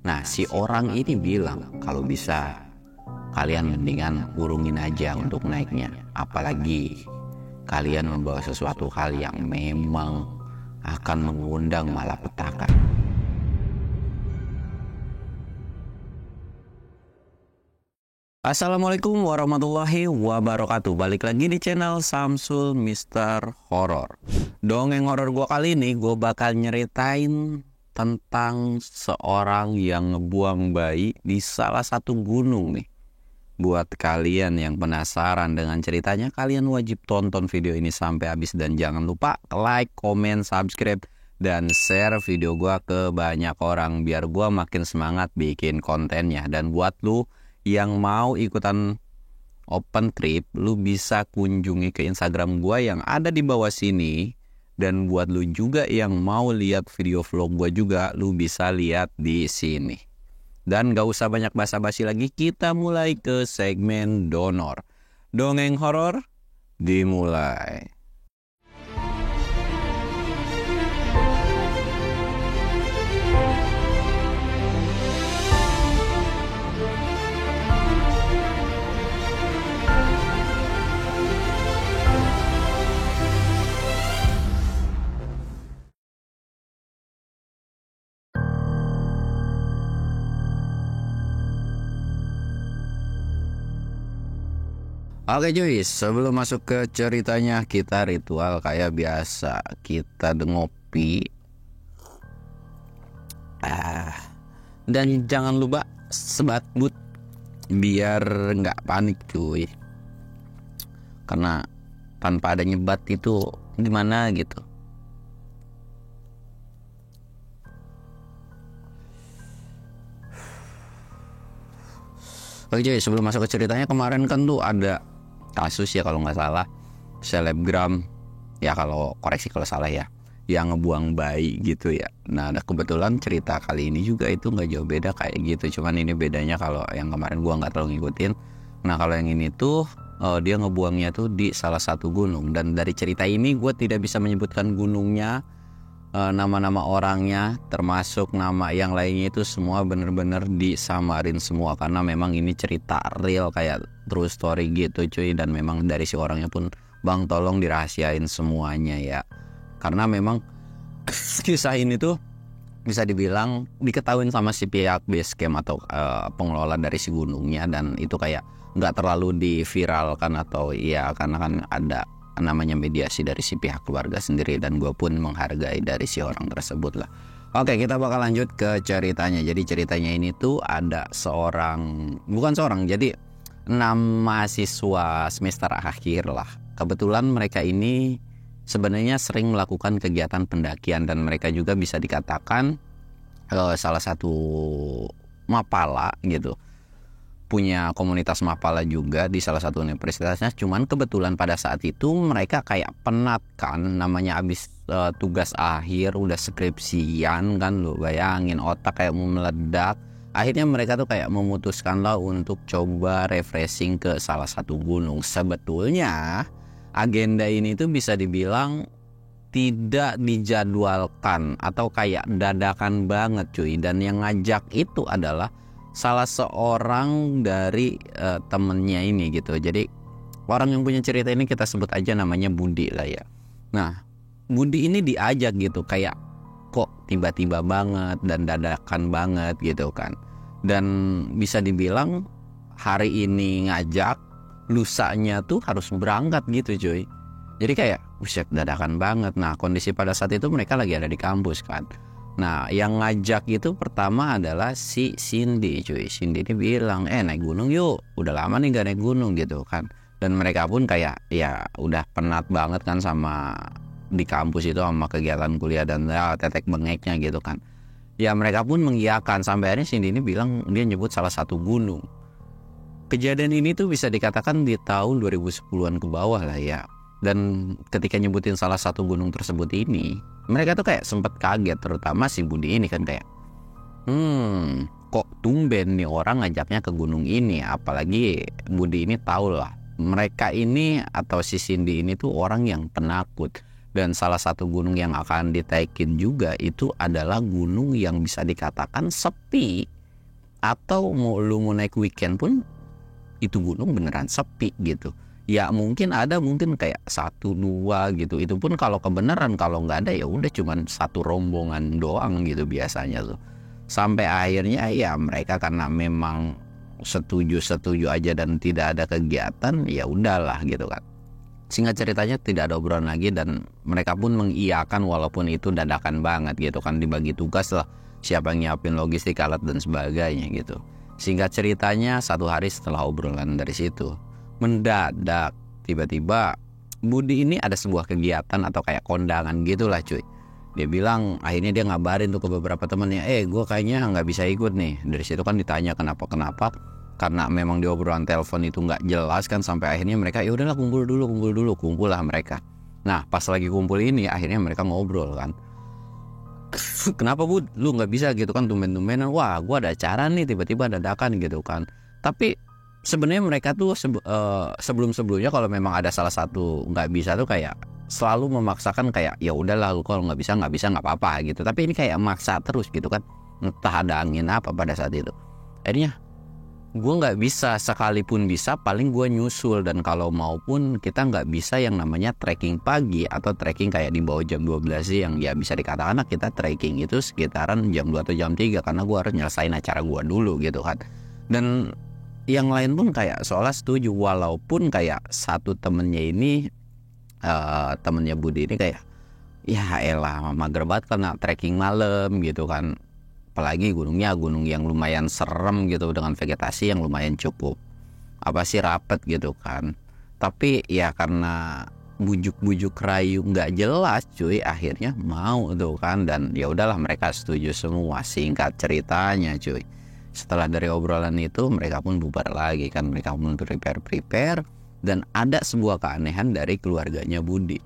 Nah, si orang ini bilang kalau bisa kalian mendingan urungin aja untuk naiknya. Apalagi kalian membawa sesuatu hal yang memang akan mengundang malapetaka. Assalamualaikum warahmatullahi wabarakatuh. Balik lagi di channel Samsul Mister Horror. Dongeng horor gua kali ini gue bakal nyeritain tentang seorang yang ngebuang bayi di salah satu gunung nih. Buat kalian yang penasaran dengan ceritanya, kalian wajib tonton video ini sampai habis dan jangan lupa like, comment, subscribe, dan share video gua ke banyak orang biar gua makin semangat bikin kontennya. Dan buat lu yang mau ikutan open trip, lu bisa kunjungi ke Instagram gua yang ada di bawah sini. Dan buat lu juga yang mau lihat video vlog gua juga, lu bisa lihat di sini. Dan gak usah banyak basa-basi lagi, kita mulai ke segmen donor. Dongeng horor dimulai. Oke cuy, sebelum masuk ke ceritanya, kita ritual kayak biasa. Kita ngopi. Dan jangan lupa sebat but biar nggak panik cuy. Karena tanpa ada nyebat itu gimana gitu. Oke cuy, sebelum masuk ke ceritanya, kemarin kan tuh ada kasus ya kalau nggak salah, selebgram ya, kalau koreksi kalau salah ya, yang ngebuang bayi gitu ya. Nah, ada kebetulan cerita kali ini juga itu nggak jauh beda kayak gitu, cuman ini bedanya kalau yang kemarin gua nggak terlalu ngikutin. Nah, kalau yang ini tuh dia ngebuangnya tuh di salah satu gunung, dan dari cerita ini gue tidak bisa menyebutkan gunungnya, nama-nama orangnya, termasuk nama yang lainnya, itu semua bener-bener disamarin semua karena memang ini cerita real kayak true story gitu cuy. Dan memang dari si orangnya pun, bang tolong dirahasiain semuanya ya, karena memang kisah ini tuh bisa dibilang diketahuin sama si pihak base camp atau pengelola dari si gunungnya, dan itu kayak nggak terlalu diviralkan atau ya, karena kan ada namanya mediasi dari si pihak keluarga sendiri, dan gue pun menghargai dari si orang tersebut lah. Oke, kita bakal lanjut ke ceritanya. Jadi ceritanya ini tuh ada jadi 6 mahasiswa semester akhir lah. Kebetulan mereka ini sebenarnya sering melakukan kegiatan pendakian, dan mereka juga bisa dikatakan salah satu mapala gitu, punya komunitas mapala juga di salah satu universitasnya. Cuman kebetulan pada saat itu mereka kayak penat kan, namanya abis tugas akhir, udah skripsian kan, lo bayangin otak kayak mau meledak. Akhirnya mereka tuh kayak memutuskan lah untuk coba refreshing ke salah satu gunung. Sebetulnya agenda ini tuh bisa dibilang tidak dijadwalkan atau kayak dadakan banget cuy. Dan yang ngajak itu adalah salah seorang dari temennya ini gitu. Jadi orang yang punya cerita ini kita sebut aja namanya Budi lah ya. Nah, Budi ini diajak gitu, kayak kok tiba-tiba banget dan dadakan banget gitu kan. Dan bisa dibilang hari ini ngajak, lusanya tuh harus berangkat gitu cuy. Jadi kayak buset, dadakan banget. Nah, kondisi pada saat itu mereka lagi ada di kampus kan. Nah, yang ngajak itu pertama adalah si Cindy cuy. Cindy ini bilang, naik gunung yuk, udah lama nih gak naik gunung gitu kan. Dan mereka pun kayak ya udah penat banget kan sama di kampus itu, sama kegiatan kuliah dan tetek bengeknya gitu kan. Ya mereka pun mengiyakan, sampai akhirnya Cindy ini bilang dia nyebut salah satu gunung. Kejadian ini tuh bisa dikatakan di tahun 2010-an ke bawah lah ya. Dan ketika nyebutin salah satu gunung tersebut ini, mereka tuh kayak sempet kaget, terutama si Budi ini kan kayak kok tumben nih orang ngajaknya ke gunung ini. Apalagi Budi ini tahu lah, mereka ini atau si Cindy ini tuh orang yang penakut. Dan salah satu gunung yang akan ditaikin juga itu adalah gunung yang bisa dikatakan sepi. Atau lu mau naik weekend pun itu gunung beneran sepi gitu. Ya mungkin ada, mungkin kayak 1-2 gitu. Itu pun kalau kebenaran, kalau nggak ada ya udah cuman satu rombongan doang gitu biasanya tuh. Sampai akhirnya ya mereka karena memang setuju aja dan tidak ada kegiatan, ya udahlah gitu kan. Singkat ceritanya tidak ada obrolan lagi dan mereka pun mengiyakan walaupun itu dadakan banget gitu kan, dibagi tugas lah siapa yang nyiapin logistik, alat dan sebagainya gitu. Singkat ceritanya 1 hari setelah obrolan dari situ, mendadak tiba-tiba Budi ini ada sebuah kegiatan atau kayak kondangan gitulah cuy. Dia bilang akhirnya dia ngabarin tuh ke beberapa temennya, gue kayaknya nggak bisa ikut nih. Dari situ kan ditanya kenapa, karena memang di obrolan telepon itu nggak jelas kan, sampai akhirnya mereka ya udahlah kumpul lah mereka. Nah pas lagi kumpul ini akhirnya mereka ngobrol kan, kenapa Bu lu nggak bisa gitu kan, tumben-tumbenan, wah gua ada acara nih tiba-tiba dadakan gitu kan. Tapi sebenarnya mereka tuh sebelumnya kalau memang ada salah satu nggak bisa tuh kayak selalu memaksakan kayak ya udahlah lu kalau nggak bisa nggak apa-apa gitu. Tapi ini kayak maksa terus gitu kan, entah ada angin apa pada saat itu. Akhirnya gue nggak bisa, sekalipun bisa paling gue nyusul. Dan kalau maupun kita nggak bisa yang namanya trekking pagi atau trekking kayak di bawah jam 12 siang. Ya bisa dikatakan kita trekking itu sekitaran jam 2 atau jam 3 karena gue harus nyelesain acara gue dulu gitu kan. Dan yang lain pun kayak seolah setuju, walaupun kayak satu temennya ini temennya Budi ini kayak ya elah mager banget karena trekking malam gitu kan. Apalagi gunungnya gunung yang lumayan serem gitu, dengan vegetasi yang lumayan cukup rapet gitu kan. Tapi ya karena bujuk-bujuk rayu nggak jelas cuy, akhirnya mau tuh kan. Dan ya udahlah mereka setuju semua. Singkat ceritanya cuy, setelah dari obrolan itu mereka pun bubar lagi kan. Mereka pun prepare dan ada sebuah keanehan dari keluarganya Budi.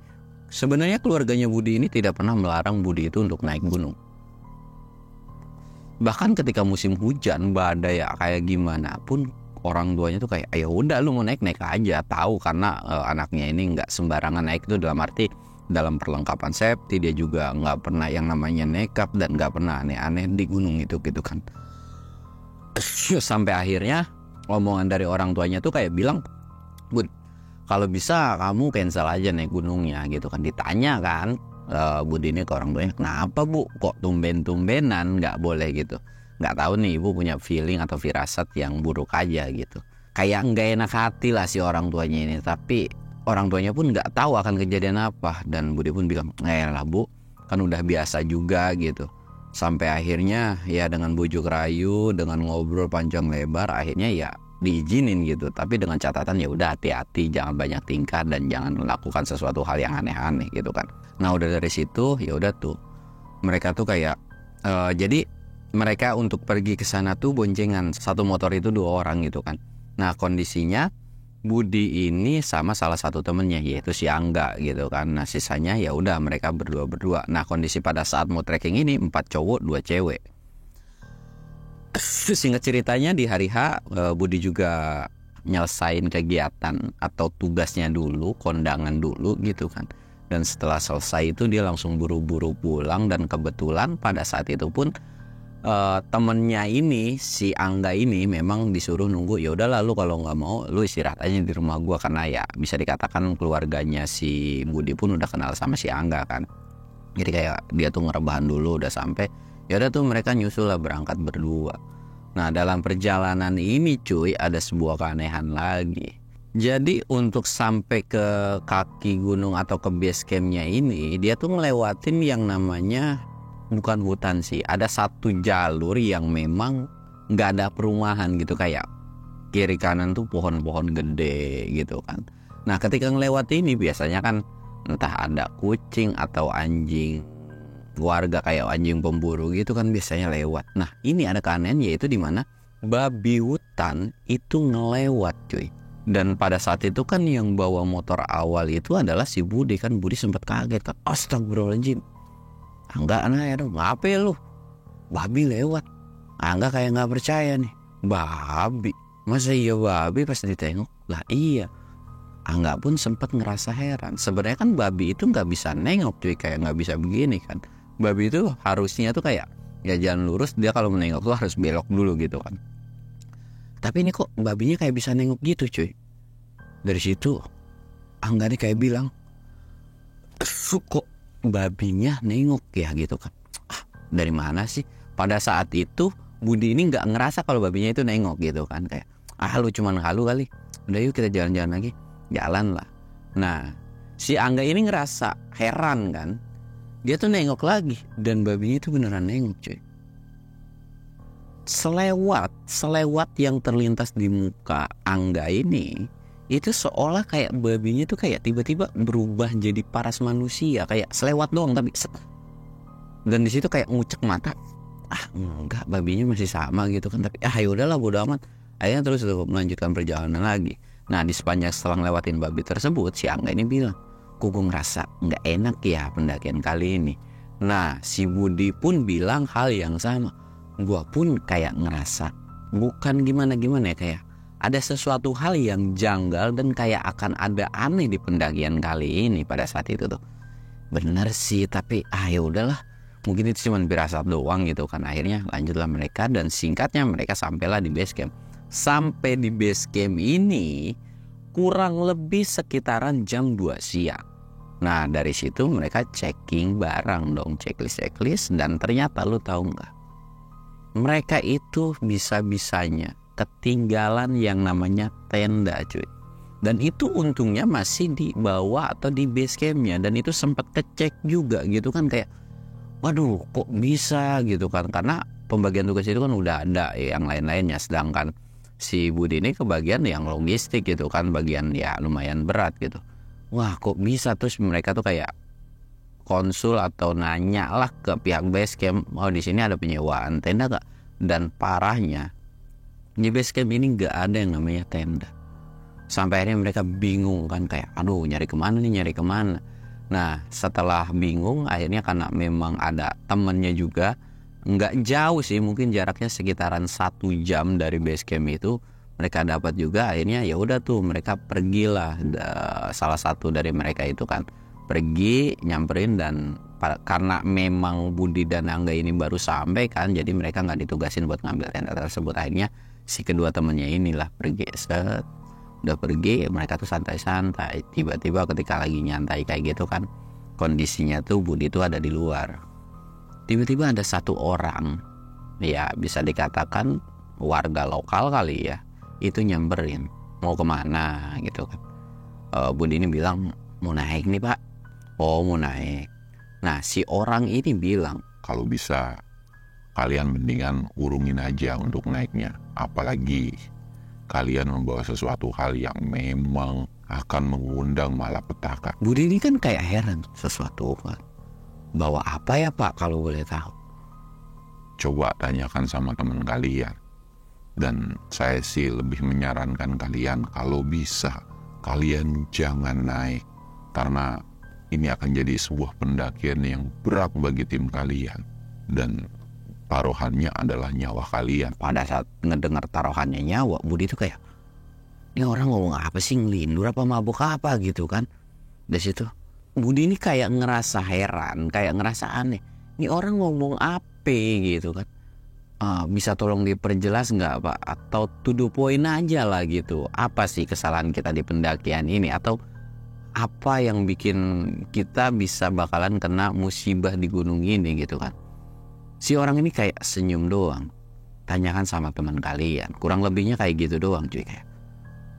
Sebenarnya keluarganya Budi ini tidak pernah melarang Budi itu untuk naik gunung. Bahkan ketika musim hujan, badai kayak gimana pun, orang tuanya tuh kayak ya udah lu mau naik aja. Tahu karena anaknya ini nggak sembarangan naik, itu dalam arti dalam perlengkapan safety. Dia juga nggak pernah yang namanya nekat dan nggak pernah aneh-aneh di gunung itu gitu kan. Sampai akhirnya omongan dari orang tuanya tuh kayak bilang, Bud, kalau bisa kamu cancel aja naik gunungnya gitu kan. Ditanya kan Budi ini ke orang tuanya, kenapa Bu kok tumben-tumbenan nggak boleh gitu. Nggak tahu nih ibu punya feeling atau firasat yang buruk aja gitu, kayak nggak enak hati lah si orang tuanya ini. Tapi orang tuanya pun nggak tahu akan kejadian apa. Dan Budi pun bilang lah Bu, kan udah biasa juga gitu. Sampai akhirnya ya dengan bujuk rayu, dengan ngobrol panjang lebar, akhirnya ya diizinin gitu. Tapi dengan catatan ya udah hati-hati, jangan banyak tingkah dan jangan melakukan sesuatu hal yang aneh-aneh gitu kan. Nah udah dari situ ya udah tuh mereka tuh kayak jadi mereka untuk pergi ke sana tuh boncengan, satu motor itu 2 orang gitu kan. Nah kondisinya Budi ini sama salah satu temennya yaitu si Angga gitu kan. Nah sisanya ya udah mereka berdua. Nah kondisi pada saat mau trekking ini 4 cowok 2 cewek. Singkat ceritanya di hari H Budi juga nyelesain kegiatan atau tugasnya dulu, kondangan dulu gitu kan. Dan setelah selesai itu dia langsung buru-buru pulang. Dan kebetulan pada saat itu pun temennya ini si Angga ini memang disuruh nunggu. Ya udah lalu kalau nggak mau lu istirahat aja di rumah gua, karena ya bisa dikatakan keluarganya si Budi pun udah kenal sama si Angga kan. Jadi kayak dia tuh ngerebahan dulu udah sampai. Ya udah tuh mereka nyusul lah berangkat berdua. Nah dalam perjalanan ini cuy ada sebuah keanehan lagi. Jadi untuk sampai ke kaki gunung atau ke base campnya ini, dia tuh ngelewatin yang namanya bukan hutan sih. Ada satu jalur yang memang nggak ada perumahan gitu, kayak kiri kanan tuh pohon-pohon gede gitu kan. Nah ketika ngelewati ini biasanya kan entah ada kucing atau anjing warga kayak anjing pemburu gitu kan biasanya lewat. Nah ini ada keanehan yaitu di mana babi hutan itu ngelewat cuy. Dan pada saat itu kan yang bawa motor awal itu adalah si Budi kan. Budi sempat kaget kan, astagfirullahaladzim, Angga ya dong, ngapain lu, babi lewat. Angga kayak nggak percaya nih, babi, masa iya babi? Pas ditengok lah iya, Angga pun sempat ngerasa heran. Sebenarnya kan babi itu nggak bisa nengok cuy, kayak nggak bisa begini kan. Babi itu harusnya tuh kayak ya jalan lurus, dia kalau menengok tuh harus belok dulu gitu kan. Tapi ini kok babinya kayak bisa nengok gitu cuy. Dari situ Angga nih kayak bilang, kok babinya nengok ya gitu kan. Dari mana sih? Pada saat itu Budi ini nggak ngerasa kalau babinya itu nengok gitu kan. Kayak lu cuman halu kali, udah yuk kita jalan-jalan lagi. Jalan lah. Nah si Angga ini ngerasa heran kan. Dia tuh nengok lagi dan babinya itu beneran nengok cuy. Selewat yang terlintas di muka Angga ini, itu seolah kayak babinya tuh kayak tiba-tiba berubah jadi paras manusia, kayak selewat doang tapi dan di situ kayak ngucek mata. Enggak, babinya masih sama gitu kan, tapi ya udahlah bodo amat. Akhirnya terus melanjutkan perjalanan lagi. Nah di sepanjang setelah ngelewatin babi tersebut, si Angga ini bilang, gue ngerasa nggak enak ya pendakian kali ini. Nah si Budi pun bilang hal yang sama. Gue pun kayak ngerasa bukan gimana-gimana ya, kayak ada sesuatu hal yang janggal dan kayak akan ada aneh di pendakian kali ini pada saat itu tuh. Bener sih, tapi ya udahlah, mungkin itu cuma firasat doang gitu kan. Akhirnya lanjutlah mereka dan singkatnya mereka sampailah di base camp. Sampai di base camp ini kurang lebih sekitaran jam 2 siang. Nah dari situ mereka checking barang dong, checklist dan ternyata lu tahu nggak, mereka itu bisa-bisanya ketinggalan yang namanya tenda cuy. Dan itu untungnya masih dibawa atau di base campnya, dan itu sempat kecek juga gitu kan, kayak waduh kok bisa gitu kan, karena pembagian tugas itu kan udah ada yang lain-lainnya, sedangkan si Budi ini kebagian yang logistik gitu kan, bagian ya lumayan berat gitu. Wah kok bisa, terus mereka tuh kayak konsul atau nanya lah ke pihak base camp, di sini ada penyewaan tenda gak? Dan parahnya di base camp ini gak ada yang namanya tenda. Sampai akhirnya mereka bingung kan, kayak nyari kemana. Nah setelah bingung akhirnya, karena memang ada temennya juga, nggak jauh sih, mungkin jaraknya sekitaran 1 jam dari base camp itu, mereka dapat juga. Akhirnya ya udah tuh mereka pergilah, salah satu dari mereka itu kan pergi nyamperin, dan karena memang Budi dan Angga ini baru sampai kan, jadi mereka nggak ditugasin buat ngambil tenda tersebut. Akhirnya si kedua temennya inilah pergi. Udah pergi, mereka tuh santai-santai. Tiba-tiba ketika lagi nyantai kayak gitu kan, kondisinya tuh Budi tuh ada di luar. Tiba-tiba ada satu orang, ya bisa dikatakan warga lokal kali ya, itu nyamperin mau kemana gitu kan. Budi ini bilang mau naik nih pak. Oh mau naik. Nah si orang ini bilang, kalau bisa kalian mendingan urungin aja untuk naiknya, apalagi kalian membawa sesuatu hal yang memang akan mengundang malapetaka. Budi ini kan kayak heran, sesuatu kan, bawa apa ya pak kalau boleh tahu? Coba tanyakan sama teman kalian. Dan saya sih lebih menyarankan kalian kalau bisa kalian jangan naik, karena ini akan jadi sebuah pendakian yang berat bagi tim kalian, dan taruhannya adalah nyawa kalian. Pada saat ngedengar taruhannya nyawa, Budi tuh kayak, ini orang ngomong apa sih, ngelindur apa mabuk apa gitu kan. Dari situ Budi ini kayak ngerasa heran, kayak ngerasa aneh, ini orang ngomong apa gitu kan. Bisa tolong diperjelas nggak pak, atau to the point aja lah gitu, apa sih kesalahan kita di pendakian ini, atau apa yang bikin kita bisa bakalan kena musibah di gunung ini gitu kan. Si orang ini kayak senyum doang, tanyakan sama teman kalian, kurang lebihnya kayak gitu doang cuy, kayak.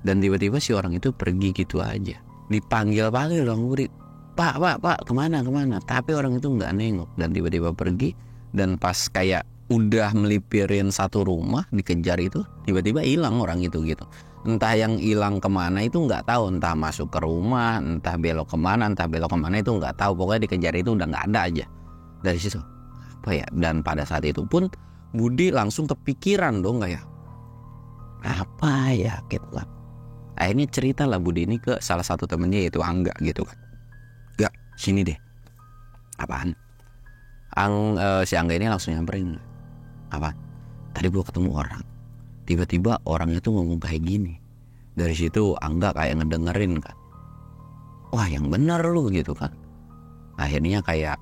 Dan tiba-tiba si orang itu pergi gitu aja, dipanggil dong murid, pak kemana, tapi orang itu nggak nengok, dan tiba-tiba pergi. Dan pas kayak udah melipirin satu rumah dikejar itu, tiba-tiba hilang orang itu gitu. Entah yang hilang kemana itu nggak tahu, entah masuk ke rumah, entah belok kemana itu nggak tahu, pokoknya dikejar itu udah nggak ada aja. Dari situ apa ya, dan pada saat itu pun Budi langsung kepikiran dong, kayak apa ya gitu kan. Akhirnya cerita lah Budi ini ke salah satu temennya, yaitu Angga gitu kan. Gak, sini deh. Apaan? Si Angga ini langsung nyamperin. Apa? Tadi gue ketemu orang. Tiba-tiba orangnya tuh ngomong kayak gini. Dari situ Angga kayak ngedengerin kan, wah yang bener lu gitu kan. Akhirnya kayak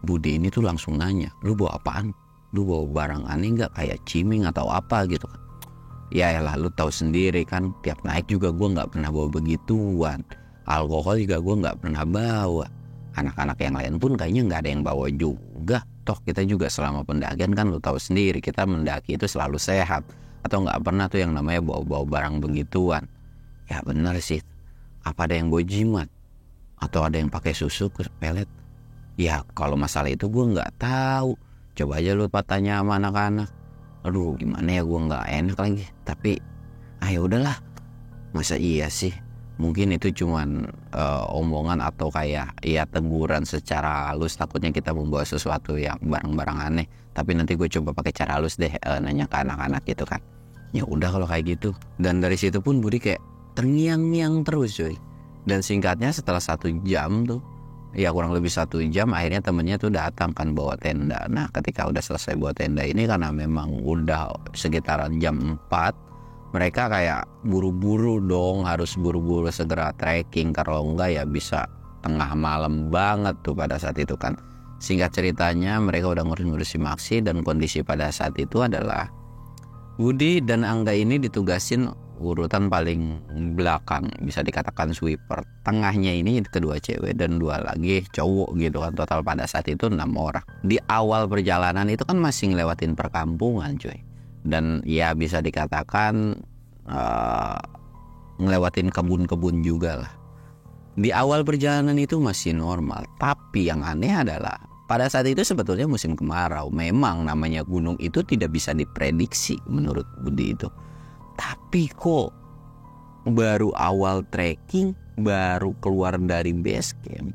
Budi ini tuh langsung nanya, lu bawa apaan? Lu bawa barang aneh nggak, kayak ciming atau apa gitu kan. Ya elah, lu tahu sendiri kan, tiap naik juga gue nggak pernah bawa begituan. Alkohol juga gue nggak pernah bawa. Anak-anak yang lain pun kayaknya nggak ada yang bawa juga. Toh kita juga selama pendakian kan lu tahu sendiri, kita mendaki itu selalu sehat. Atau nggak pernah tuh yang namanya bawa-bawa barang begituan. Ya benar sih, apa ada yang bawa jimat? Atau ada yang pakai susu ke pelet? Ya kalau masalah itu gue nggak tahu. Coba aja lu tanya sama anak-anak. Aduh gimana ya, gue nggak enak lagi. Tapi ya udahlah, masa iya sih? Mungkin itu cuman omongan atau kayak ya teguran secara halus, takutnya kita membawa sesuatu yang barang-barang aneh. Tapi nanti gue coba pakai cara halus deh, nanya ke anak-anak gitu kan. Ya udah kalau kayak gitu. Dan dari situ pun Budi kayak terngiang-ngiang terus cuy. Dan singkatnya setelah 1 jam tuh, ya kurang lebih 1 jam, akhirnya temennya tuh datang kan bawa tenda. Nah ketika udah selesai bawa tenda ini, karena memang udah sekitaran jam 4, mereka kayak buru-buru dong, harus buru-buru segera trekking. Kalau enggak ya bisa tengah malam banget tuh pada saat itu kan. Singkat ceritanya mereka udah ngurus-ngurusi Maksi, dan kondisi pada saat itu adalah Budi dan Angga ini ditugasin urutan paling belakang, bisa dikatakan sweeper. Tengahnya ini kedua cewek dan 2 lagi cowok gitu kan. Total pada saat itu 6 orang. Di awal perjalanan itu kan masih ngelewatin perkampungan cuy. Dan ya bisa dikatakan ngelewatin kebun-kebun juga lah. Di awal perjalanan itu masih normal. Tapi yang aneh adalah pada saat itu sebetulnya musim kemarau. Memang namanya gunung itu tidak bisa diprediksi menurut Budi itu. Tapi kok baru awal trekking, baru keluar dari base camp,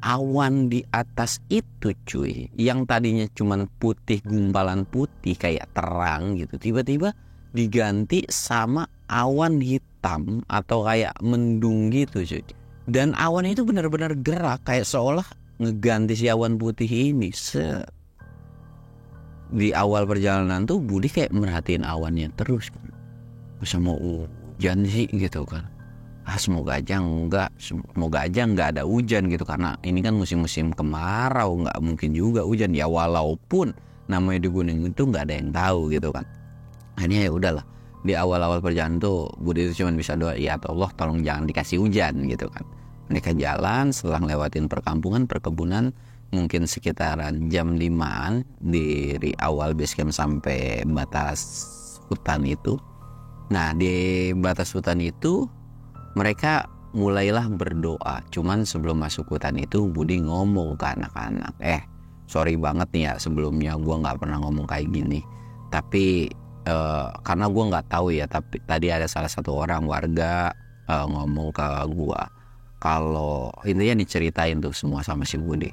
awan di atas itu cuy, yang tadinya cuman putih, gumpalan putih kayak terang gitu, tiba-tiba diganti sama awan hitam atau kayak mendung gitu cuy. Dan awan itu benar-benar gerak, kayak seolah ngeganti si awan putih ini. Di awal perjalanan tuh Budi kayak merhatiin awannya terus kan. Masa mau hujan sih gitu kan. Semoga aja nggak ada hujan gitu, karena ini kan musim-musim kemarau, nggak mungkin juga hujan ya, walaupun namanya di gunung itu nggak ada yang tahu gitu kan. Akhirnya ya udahlah, di awal-awal perjalanan tuh Budi itu cuma bisa doa, ya Allah tolong jangan dikasih hujan gitu kan. Mereka jalan setelah lewatin perkampungan, perkebunan, mungkin sekitaran jam 5-an dari awal base camp sampai batas hutan itu. Nah di batas hutan itu mereka mulailah berdoa. Cuman sebelum masuk hutan itu Budi ngomong ke anak-anak, sorry banget nih ya, sebelumnya gue gak pernah ngomong kayak gini. Tapi karena gue gak tahu ya, tapi tadi ada salah satu orang warga ngomong ke gue, kalau intinya diceritain tuh semua sama si Budi.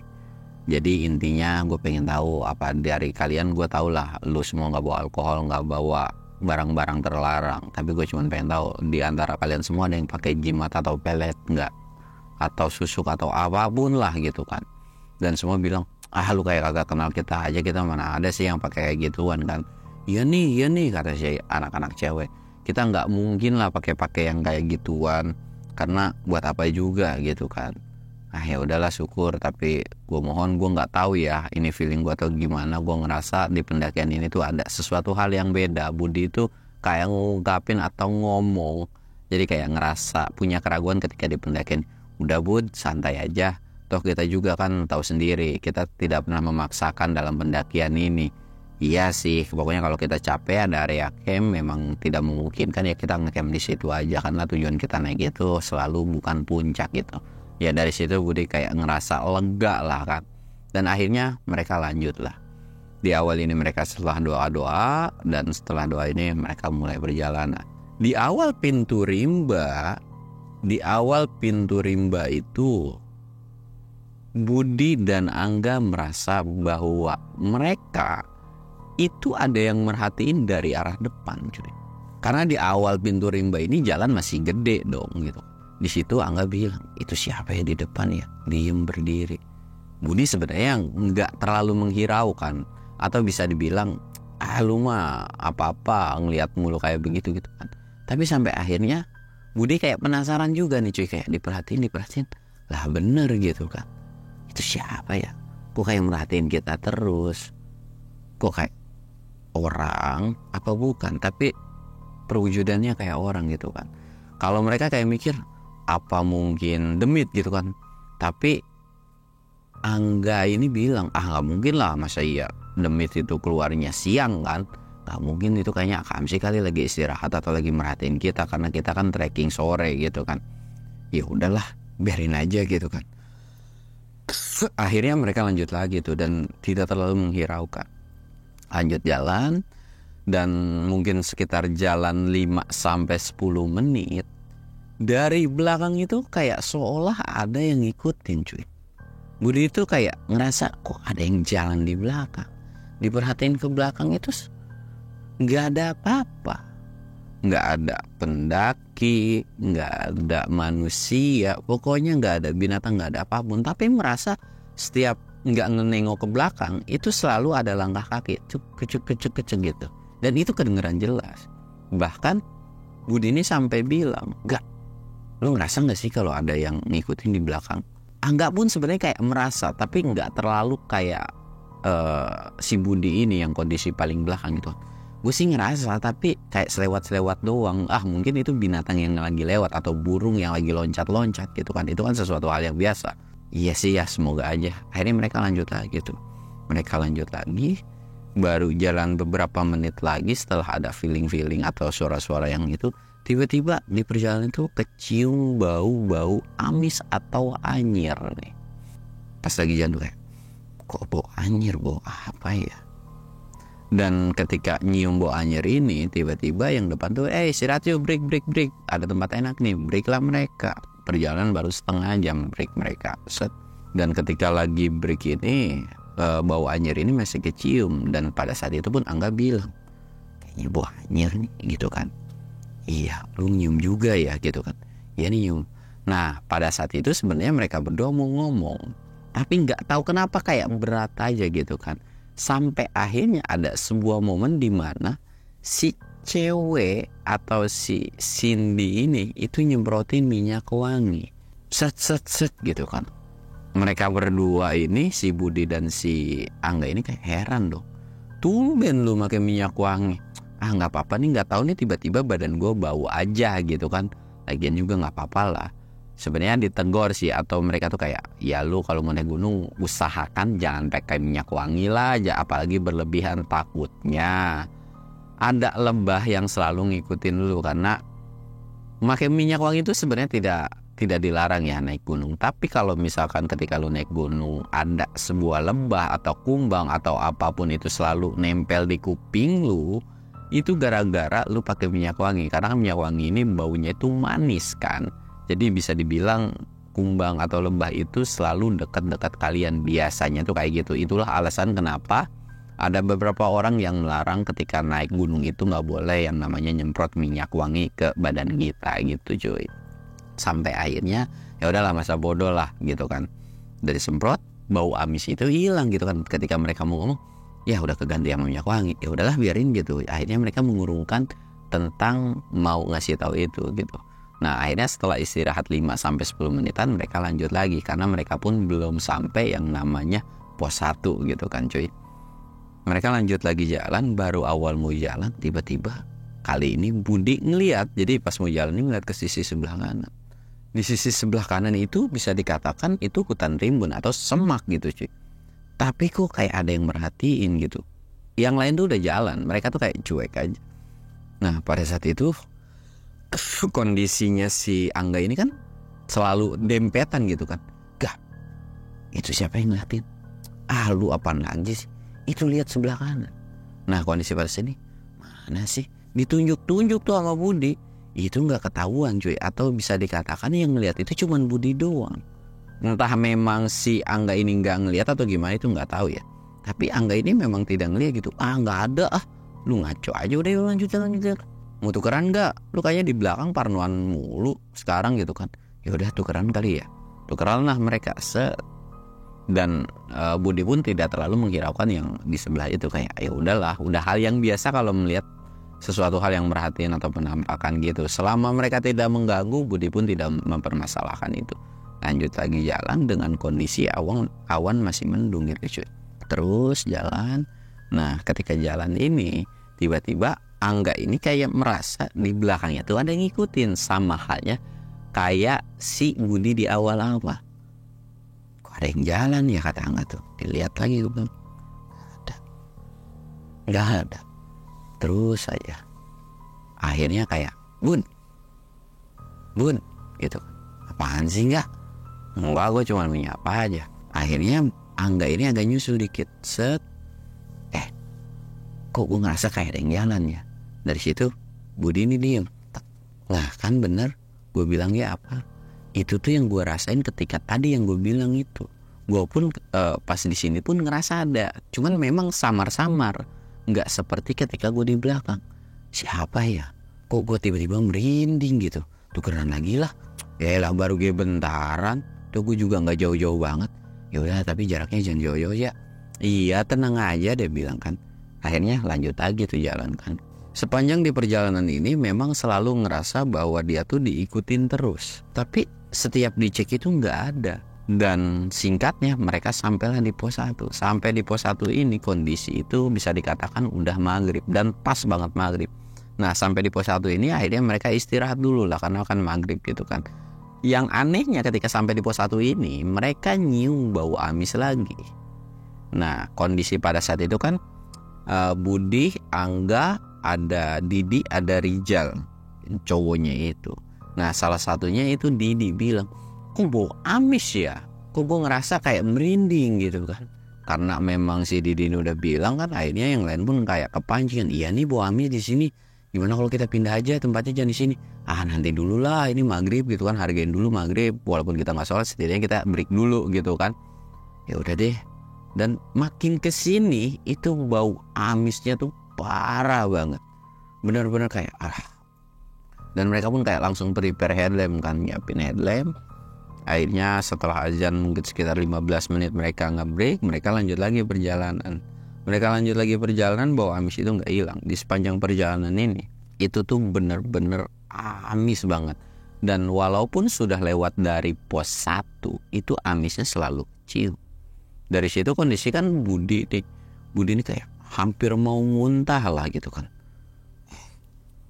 Jadi intinya gue pengen tahu apa dari kalian. Gue tau lah lu semua gak bawa alkohol, gak bawa barang-barang terlarang, tapi gue cuma pengen tahu di antara kalian semua ada yang pakai jimat atau pelet nggak, atau susuk atau apapun lah gitu kan. Dan semua bilang, lu kayak kagak kenal kita aja, kita mana ada sih yang pakai kayak gituan kan. Iya nih kata si anak-anak cewek, kita nggak mungkin lah pakai yang kayak gituan, karena buat apa juga gitu kan. Ya udahlah syukur, tapi gue mohon, gue nggak tahu ya ini feeling gue atau gimana, gue ngerasa di pendakian ini tuh ada sesuatu hal yang beda. Budi itu kayak ngungkapin atau ngomong, jadi kayak ngerasa punya keraguan ketika di pendakian. Udah Bud, santai aja, toh kita juga kan tahu sendiri, kita tidak pernah memaksakan dalam pendakian ini. Iya sih, pokoknya kalau kita capek ada area camp, memang tidak memungkinkan ya kita ngecamp di situ aja, karena tujuan kita naik itu selalu bukan puncak gitu. Ya dari situ Budi kayak ngerasa lega lah kan. Dan akhirnya mereka lanjut lah. Di awal ini mereka setelah doa-doa, dan setelah doa ini mereka mulai berjalan. Di awal pintu rimba itu Budi dan Angga merasa bahwa mereka itu ada yang merhatiin dari arah depan cuy. Karena di awal pintu rimba ini jalan masih gede dong gitu. Di situ Angga bilang, itu siapa ya di depan ya, diem berdiri. Budi sebenarnya nggak terlalu menghiraukan, atau bisa dibilang lu mah apa-apa ngelihat mulu kayak begitu gitu kan. Tapi sampai akhirnya Budi kayak penasaran juga nih cuy, kayak diperhatiin, lah bener gitu kan, itu siapa ya, kok kayak merhatiin kita terus, kok kayak orang apa bukan, tapi perwujudannya kayak orang gitu kan. Kalau mereka kayak mikir apa mungkin demit gitu kan, tapi Angga ini bilang nggak mungkin lah, masa iya demit itu keluarnya siang kan, nggak mungkin, itu kayaknya Akamsi kali lagi istirahat atau lagi merhatiin kita karena kita kan trekking sore gitu kan. Ya udahlah, biarin aja gitu kan. Akhirnya mereka lanjut lagi tuh dan tidak terlalu menghiraukan. Lanjut jalan dan mungkin sekitar jalan 5-10 menit dari belakang itu kayak seolah ada yang ngikutin cuy. Budi itu kayak ngerasa kok ada yang jalan di belakang. Diperhatiin ke belakang itu nggak ada apa-apa, nggak ada pendaki, nggak ada manusia, pokoknya nggak ada binatang, nggak ada apapun. Tapi merasa setiap nggak nengok ke belakang itu selalu ada langkah kaki kecuk gitu, dan itu kedengeran jelas. Bahkan Budi ini sampai bilang, nggak, lu ngerasa nggak sih kalau ada yang ngikutin di belakang? Angga pun sebenarnya kayak merasa, tapi nggak terlalu kayak si Budi ini yang kondisi paling belakang gitu. Gue sih ngerasa, tapi kayak selewat doang. Mungkin itu binatang yang lagi lewat atau burung yang lagi loncat gitu kan. Itu kan sesuatu hal yang biasa. Iya sih ya, semoga aja. Akhirnya mereka lanjut lagi tuh. Mereka lanjut lagi. Baru jalan beberapa menit lagi setelah ada feeling atau suara-suara yang itu, tiba-tiba di perjalanan itu kecium bau amis atau anyir nih. Pas lagi jalan kayak, kok bau anyir, bau apa ya? Dan ketika nyium bau anyir ini, tiba-tiba yang depan tuh, istirahat yuk, break. Ada tempat enak nih, break lah mereka. Perjalanan baru setengah jam, break mereka. Set. Dan ketika lagi break ini, bau anyir ini masih kecium. Dan pada saat itu pun Angga bilang, kayaknya bau anyir nih gitu kan. Iya, lu nyium juga ya gitu kan. Iya nih nyium. Nah pada saat itu sebenarnya mereka berdua mau ngomong, tapi nggak tahu kenapa kayak berat aja gitu kan. Sampai akhirnya ada sebuah momen di mana si cewek atau si Cindy ini itu nyemprotin minyak wangi, set gitu kan. Mereka berdua ini, si Budi dan si Angga ini kayak heran dong. Tumben lu pakai minyak wangi. Nggak apa-apa nih, nggak tahu nih tiba-tiba badan gue bau aja gitu kan. Lagian juga nggak apa-apa lah. Sebenarnya ditegur sih, atau mereka tuh kayak, ya lu kalau mau naik gunung usahakan jangan pakai minyak wangi lah aja, apalagi berlebihan, takutnya ada lebah yang selalu ngikutin lu. Karena pakai minyak wangi itu sebenarnya tidak dilarang ya naik gunung. Tapi kalau misalkan ketika lu naik gunung ada sebuah lebah atau kumbang atau apapun itu selalu nempel di kuping lu, itu gara-gara lu pakai minyak wangi. Karena minyak wangi ini baunya itu manis kan. Jadi bisa dibilang kumbang atau lebah itu selalu dekat-dekat kalian. Biasanya tuh kayak gitu. Itulah alasan kenapa ada beberapa orang yang melarang ketika naik gunung itu nggak boleh yang namanya nyemprot minyak wangi ke badan kita gitu cuy. Sampai akhirnya ya udahlah, masa bodoh lah gitu kan. Dari semprot bau amis itu hilang gitu kan. Ketika mereka mau ngomong, ya udah keganti sama minyak wangi, ya udahlah biarin gitu. Akhirnya mereka mengurungkan tentang mau ngasih tahu itu gitu. Nah akhirnya setelah istirahat 5-10 menitan mereka lanjut lagi, karena mereka pun belum sampai yang namanya pos 1 gitu kan cuy. Mereka lanjut lagi jalan. Baru awal mau jalan, tiba-tiba kali ini Budi ngeliat. Jadi pas mau jalan ini ngeliat ke sisi sebelah kanan. Di sisi sebelah kanan itu bisa dikatakan itu hutan rimbun atau semak gitu cuy. Tapi kok kayak ada yang merhatiin gitu. Yang lain tuh udah jalan, mereka tuh kayak cuek aja. Nah pada saat itu kondisinya si Angga ini kan selalu dempetan gitu kan. Gak, itu siapa yang ngeliatin? Lu apaan lagi sih? Itu lihat sebelah kanan. Nah kondisi pada sini, mana sih? Ditunjuk-tunjuk tuh sama Budi. Itu gak ketahuan cuy. Atau bisa dikatakan yang ngeliat itu cuman Budi doang. Entah memang si Angga ini gak ngeliat atau gimana, itu gak tahu ya. Tapi Angga ini memang tidak ngeliat gitu. Gak ada lu ngaco aja udah, lanjut. Mau tukeran gak? Lu kayaknya di belakang parnoan mulu sekarang gitu kan. Ya udah tukeran kali ya. Tukeran lah mereka. Dan Budi pun tidak terlalu menghiraukan yang di sebelah itu, kayak ya udahlah, udah hal yang biasa kalau melihat sesuatu hal yang merhatiin atau penampakan gitu. Selama mereka tidak mengganggu, Budi pun tidak mempermasalahkan itu. Lanjut lagi jalan dengan kondisi awan masih mendung gitu cuy. Terus jalan. Nah ketika jalan ini tiba-tiba Angga ini kayak merasa di belakangnya tuh ada yang ngikutin. Sama halnya kayak si Budi di awal-awal. Kok ada yang jalan ya, kata Angga tuh. Dilihat lagi gue bilang, Gak ada. Terus saja. Akhirnya kayak Bun gitu. Apaan sih enggak? Enggak, gue cuma menyapa aja. Akhirnya Angga ini agak nyusul dikit. Set. Kok gue ngerasa kayak ada yang jalan ya. Dari situ Budi ini diem. Nah kan bener gue bilangnya apa. Itu tuh yang gue rasain ketika tadi yang gue bilang itu. Gue pun pas di sini pun ngerasa ada. Cuman memang samar-samar. Nggak seperti ketika gue di belakang. Siapa ya? Kok gue tiba-tiba merinding gitu. Tukeran lagi lah. Yaelah baru gue bentaran. Tuh gue juga nggak jauh-jauh banget. Yaudah tapi jaraknya jangan jauh-jauh ya. Iya tenang aja dia bilang kan. Akhirnya lanjut lagi tuh jalan kan. Sepanjang di perjalanan ini memang selalu ngerasa bahwa dia tuh diikutin terus. Tapi setiap dicek itu nggak ada. Dan singkatnya mereka sampailah di pos 1. Sampai di pos 1 ini kondisi itu bisa dikatakan udah maghrib. Dan pas banget maghrib. Nah sampai di pos 1 ini akhirnya mereka istirahat dulu lah. Karena kan maghrib gitu kan. Yang anehnya ketika sampai di pos 1 ini mereka nyium bau amis lagi. Nah kondisi pada saat itu kan Budi, Angga, ada Didi, ada Rijal, cowoknya itu. Nah salah satunya itu Didi bilang, kok bau amis ya? Kok gue ngerasa kayak merinding gitu kan. Karena memang si Didi ini udah bilang kan, akhirnya yang lain pun kayak kepancing. Iya nih bau amis di sini. Gimana kalau kita pindah aja tempatnya jangan di sini? Nanti dulu lah, ini maghrib gitu kan, hargain dulu maghrib. Walaupun kita nggak sholat, setidaknya kita break dulu gitu kan. Ya udah deh. Dan makin kesini itu bau amisnya tuh parah banget. Benar-benar kayak Dan mereka pun kayak langsung prepare headlamp kan. Nyiapin headlamp. Akhirnya setelah azan mungkin sekitar 15 menit mereka nge-break. Mereka lanjut lagi perjalanan. Bau amis itu gak hilang. Di sepanjang perjalanan ini itu tuh benar-benar amis banget. Dan walaupun sudah lewat dari pos 1, itu amisnya selalu kecil. Dari situ kondisi kan Budi ini kayak hampir mau muntah lah gitu kan.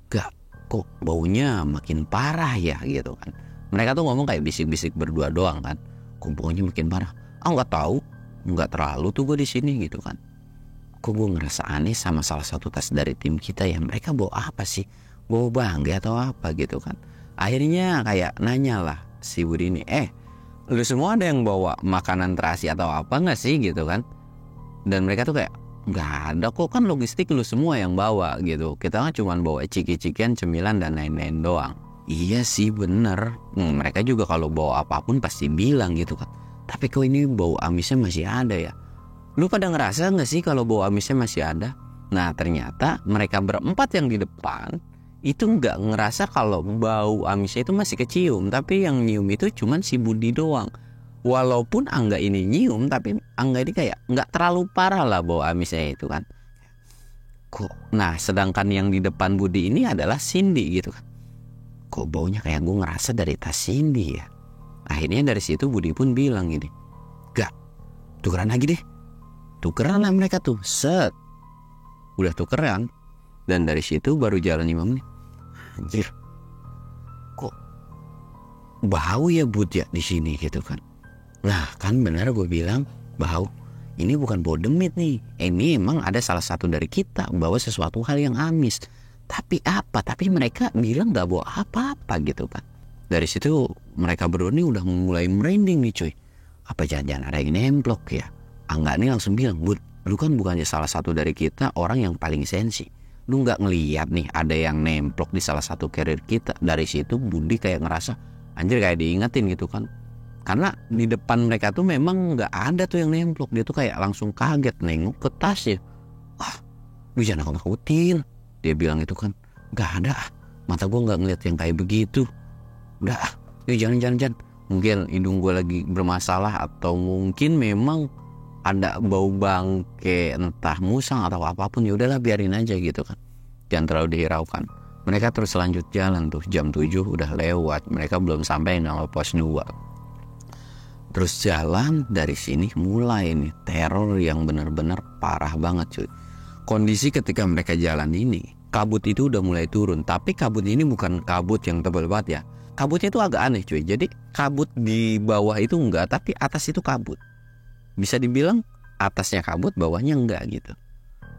Gak, kok baunya makin parah ya gitu kan. Mereka tuh ngomong kayak bisik-bisik berdua doang kan. Kok baunya makin parah? Nggak tahu, nggak terlalu tuh gue di sini gitu kan. Kok gue ngerasa aneh sama salah satu tas dari tim kita ya. Mereka bawa apa sih? Bawa bangga atau apa gitu kan. Akhirnya kayak nanya lah si Budi ini, lu semua ada yang bawa makanan terasi atau apa gak sih gitu kan. Dan mereka tuh kayak gak ada kok, kan logistik lu semua yang bawa gitu. Kita kan cuma bawa ciki-cikian, cemilan dan lain-lain doang. Iya sih bener. Mereka juga kalau bawa apapun pasti bilang gitu kan. Tapi kok ini bau amisnya masih ada ya. Lu pada ngerasa gak sih kalau bau amisnya masih ada? Nah ternyata mereka berempat yang di depan itu nggak ngerasa kalau bau amisnya itu masih kecium, tapi yang nyium itu cuman si Budi doang. Walaupun Angga ini nyium, tapi Angga ini kayak nggak terlalu parah lah bau amisnya itu kan. Nah sedangkan yang di depan Budi ini adalah Cindy gitu kan. Kok baunya kayak gue ngerasa dari tas Cindy ya. Akhirnya dari situ Budi pun bilang gini, gak, tukeran lagi deh. Tukeran lah mereka tuh, set. Udah tukeran. Dan dari situ baru jalan 5 menit. Anjir, kok bau ya Bud ya di sini gitu kan. Nah kan benar gue bilang bau. Ini bukan bau demit nih. Ini emang ada salah satu dari kita bawa sesuatu hal yang amis. Tapi apa? Tapi mereka bilang gak bawa apa-apa gitu kan. Dari situ mereka berdua nih udah mulai merinding nih cuy. Apa jangan-jangan ada yang nemplok ya? Angga nih langsung bilang, Bud, lu kan bukannya salah satu dari kita orang yang paling sensi. Lu gak ngeliat nih ada yang nemplok di salah satu carrier kita. Dari situ Budi kayak ngerasa anjir kayak diingetin gitu kan. Karena di depan mereka tuh memang gak ada tuh yang nemplok. Dia tuh kayak langsung kaget nengok ke tasnya. Lu jangan nakut-nakutin. Dia bilang itu kan, gak ada. Mata gue gak ngeliat yang kayak begitu. Udah, jangan. Mungkin hidung gue lagi bermasalah. Atau mungkin memang ada bau bangke, entah musang atau apapun. Ya udahlah biarin aja gitu kan. jangan terlalu dihiraukan. Mereka terus lanjut jalan tuh, jam 7 udah lewat, mereka belum sampai nama pos 2. Terus jalan dari sini mulai nih teror yang benar-benar parah banget cuy. Kondisi ketika mereka jalan ini, kabut itu udah mulai turun, tapi kabut ini bukan kabut yang tebal banget ya. Kabutnya itu agak aneh cuy. Jadi kabut di bawah itu enggak, tapi atas itu kabut. Bisa dibilang atasnya kabut, bawahnya enggak gitu.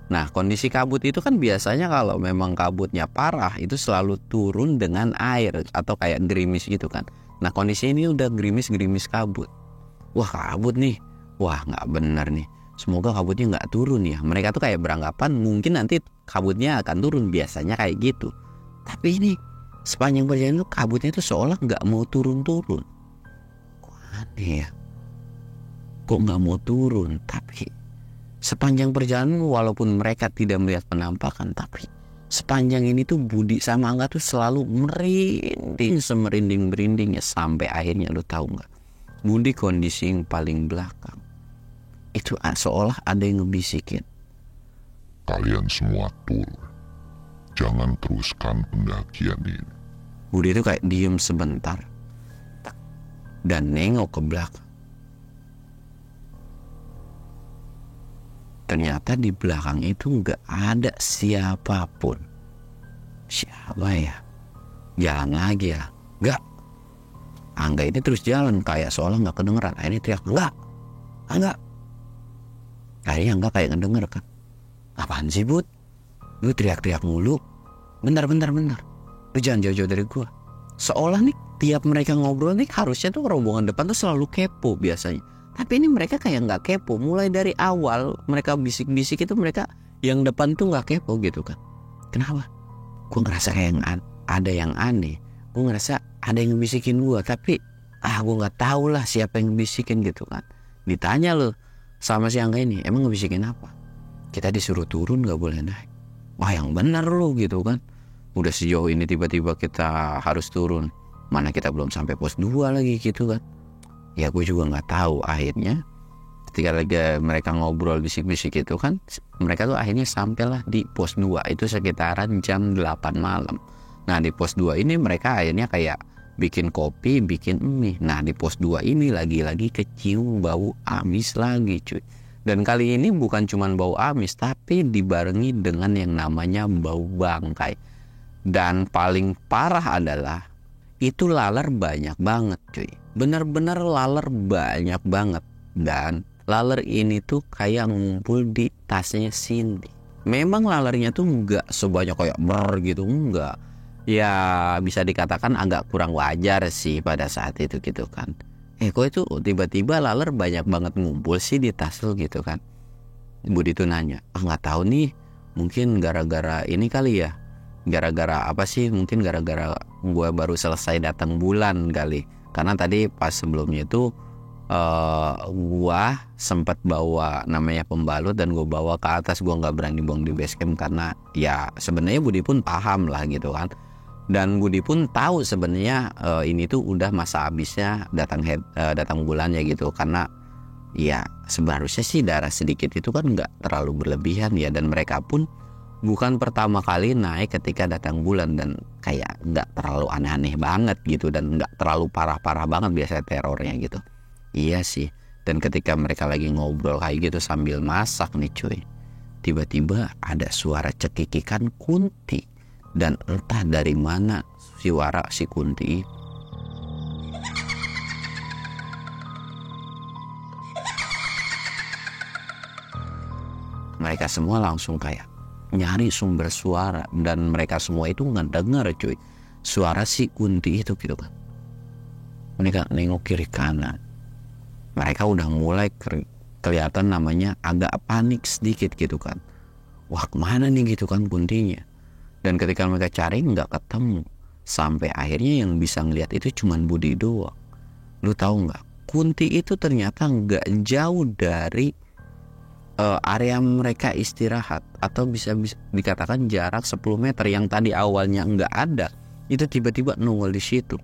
Nah, kondisi kabut itu kan biasanya kalau memang kabutnya parah itu selalu turun dengan air atau kayak gerimis gitu kan. Nah, kondisi ini udah gerimis-gerimis kabut. Wah, kabut nih. Wah, nggak benar nih. Semoga kabutnya nggak turun ya. Mereka tuh kayak beranggapan mungkin nanti kabutnya akan turun, biasanya kayak gitu. Tapi ini sepanjang perjalanan tuh kabutnya tuh seolah nggak mau turun-turun. Kok aneh ya? Kok nggak mau turun? Tapi sepanjang perjalanan walaupun mereka tidak melihat penampakan, tapi sepanjang ini tuh Budi sama Angga tuh selalu merinding, semerinding-merindingnya sampai akhirnya lu tahu nggak? Budi kondisi yang paling belakang. Itu seolah ada yang ngebisikin. Kalian semua turun. Jangan teruskan pendakian ini. Budi itu kayak diem sebentar dan nengok ke belakang. Ternyata di belakang itu nggak ada siapapun. Siapa ya? Jalan lagi ya? Nggak. Angga ini terus jalan kayak seolah nggak kedengeran. Akhirnya teriak, enggak. Akhirnya Angga kayak ngedenger kan. Apaan sih Bud? Lu teriak-teriak mulu. Bentar. Lu jangan jauh-jauh dari gua. Seolah nih tiap mereka ngobrol nih harusnya tuh rombongan depan tuh selalu kepo biasanya. Tapi ini mereka kayak nggak kepo. Mulai dari awal mereka bisik-bisik itu mereka yang depan tuh nggak kepo gitu kan. Kenapa? Gue ngerasa kayak ada yang aneh. Gue ngerasa ada yang ngebisikin gue. Tapi gue nggak tahu lah siapa yang ngebisikin gitu kan. Ditanya lo sama si Angga ini, emang ngebisikin apa? Kita disuruh turun nggak boleh naik. Wah yang benar lo gitu kan. Udah sejauh ini tiba-tiba kita harus turun. Mana kita belum sampai pos 2 lagi gitu kan. Ya gue juga nggak tahu. Akhirnya ketika lagi mereka ngobrol bisik-bisik itu kan, mereka tuh akhirnya sampailah di pos 2 itu sekitaran jam 8 malam. Nah di pos 2 ini mereka akhirnya kayak bikin kopi, bikin mie. Nah di pos 2 ini lagi-lagi kecium bau amis lagi cuy. Dan kali ini bukan cuma bau amis, tapi dibarengi dengan yang namanya bau bangkai. Dan paling parah adalah itu laler banyak banget cuy. Benar-benar laler banyak banget. Dan laler ini tuh kayak ngumpul di tasnya Cindy. Memang lalernya tuh nggak sebanyak kayak gitu, enggak. Ya bisa dikatakan agak kurang wajar sih pada saat itu gitu kan. Kok itu tiba-tiba laler banyak banget ngumpul sih di tas lu gitu kan. Budi tuh nanya, nggak tahu nih, mungkin gara-gara ini kali ya. Gara-gara apa sih? Mungkin gara-gara gue baru selesai datang bulan kali. Karena tadi pas sebelumnya itu gue sempat bawa namanya pembalut dan gue bawa ke atas. Gue nggak berani buang di base camp karena ya sebenarnya Budi pun paham lah gitu kan. Dan Budi pun tahu sebenarnya ini tuh udah masa habisnya datang bulannya gitu. Karena ya seharusnya sih darah sedikit itu kan nggak terlalu berlebihan ya. Dan mereka pun bukan pertama kali naik ketika datang bulan dan kayak nggak terlalu aneh-aneh banget gitu dan nggak terlalu parah-parah banget biasanya terornya gitu. Iya sih. Dan ketika mereka lagi ngobrol kayak gitu sambil masak nih cuy, tiba-tiba ada suara cekikikan Kunti dan entah dari mana suara si Kunti. Mereka semua langsung kayak nyari sumber suara dan mereka semua itu ngedenger cuy suara si Kunti itu gitu kan. Mereka nengok kiri kanan, mereka udah mulai kelihatan namanya agak panik sedikit gitu kan. Wah kemana nih gitu kan Kuntinya. Dan ketika mereka cari nggak ketemu. Sampai akhirnya yang bisa ngelihat itu cuman Budi doang. Lu tahu nggak, Kunti itu ternyata nggak jauh dari area mereka istirahat. Atau bisa dikatakan jarak 10 meter yang tadi awalnya nggak ada, itu tiba-tiba nongol di situ.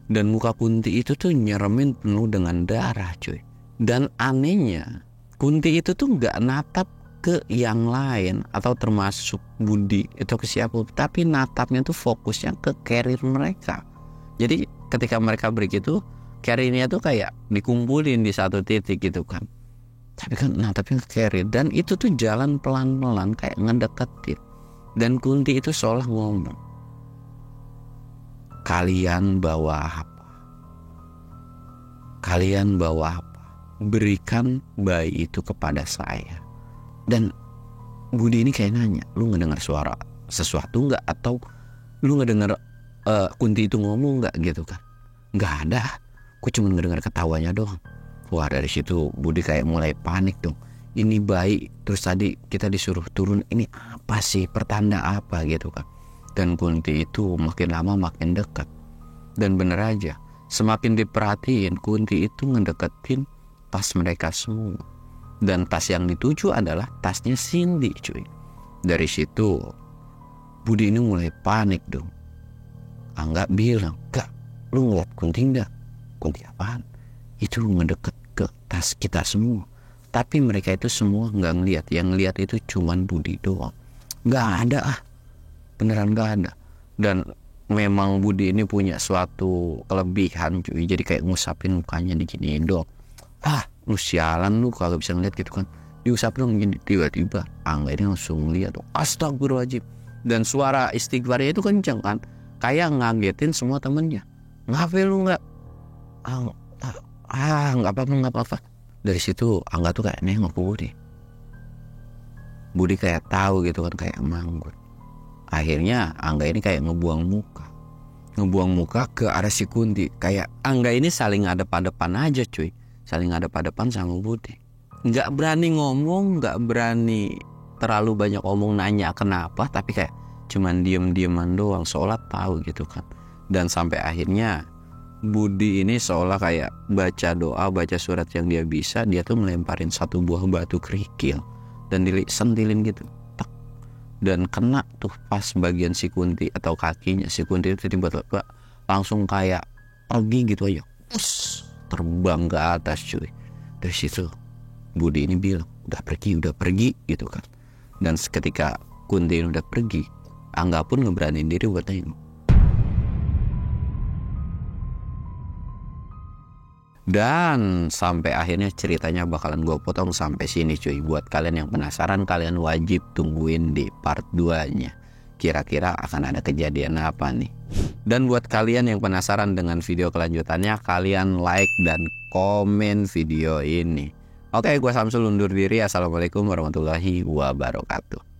Dan muka Kunti itu tuh nyeremin penuh dengan darah cuy. Dan anehnya Kunti itu tuh nggak natap ke yang lain atau termasuk Budi itu ke siapa, tapi natapnya tuh fokusnya ke karir mereka. Jadi ketika mereka break itu karirnya tuh kayak dikumpulin di satu titik gitu kan, tapi kan natapnya ke karir, dan itu tuh jalan pelan-pelan kayak ngedeketin. Dan Kunti itu seolah ngomong, kalian bawa apa? Kalian bawa apa? Berikan bayi itu kepada saya. Dan Budi ini kayak nanya, lu ngedengar suara sesuatu nggak? Atau lu ngedengar Kunti itu ngomong nggak gitu kan? Nggak ada, aku cuma ngedengar ketawanya doang. Wah, dari situ Budi kayak mulai panik dong. Ini bayi, terus tadi kita disuruh turun, ini apa sih, pertanda apa gitu kan. Dan Kunti itu makin lama makin dekat. Dan bener aja, semakin diperhatiin Kunti itu ngedeketin tas mereka semua. Dan tas yang dituju adalah tasnya Cindy cuy. Dari situ Budi ini mulai panik dong. Angga bilang, "Kak, lu ngeliat Kunti enggak?" "Kunti apaan?" "Itu ngedeket ke tas kita semua." Tapi mereka itu semua nggak ngeliat. Yang ngeliat itu cuman Budi doang. Nggak ada ah, beneran nggak ada. Dan memang Budi ini punya suatu kelebihan cuy. Jadi kayak ngusapin mukanya diginiin doang. Ah, lu sialan lu kalau bisa ngeliat gitu kan. Diusap dong gini, tiba-tiba Angga ini langsung ngeliat. Astagfirullahaladzim. Dan suara istighfarnya itu kenceng kan, kayak ngagetin semua temennya. "Ngapain lu nggak? Nggak apa-apa. Dari situ Angga tuh kayak nengok Budi. Budi kayak tahu gitu kan, kayak manggut. Akhirnya Angga ini kayak ngebuang muka ke arah si Kunti. Kayak Angga ini saling hadap-hadapan aja cuy. Saling hadap-hadapan sama Budi. Nggak berani ngomong, nggak berani terlalu banyak omong nanya kenapa, tapi kayak cuman diem-dieman doang, seolah tahu gitu kan. Dan sampai akhirnya Budi ini seolah kayak baca doa, baca surat yang dia bisa, dia tuh melemparin satu buah batu kerikil dan disentilin gitu, tak. Dan kena tuh pas bagian si Kunti atau kakinya si Kunti itu tiba-tiba langsung kayak pergi gitu aja, terbang ke atas cuy. Dari situ Budi ini bilang, udah pergi gitu kan. Dan ketika Kunti ini udah pergi, Angga pun ngeberaniin diri buat nengok. Dan sampai akhirnya ceritanya bakalan gue potong sampai sini cuy. Buat kalian yang penasaran, kalian wajib tungguin di part 2-nya. Kira-kira akan ada kejadian apa nih. Dan buat kalian yang penasaran dengan video kelanjutannya, kalian like dan komen video ini. Oke, gue Samsul undur diri. Assalamualaikum warahmatullahi wabarakatuh.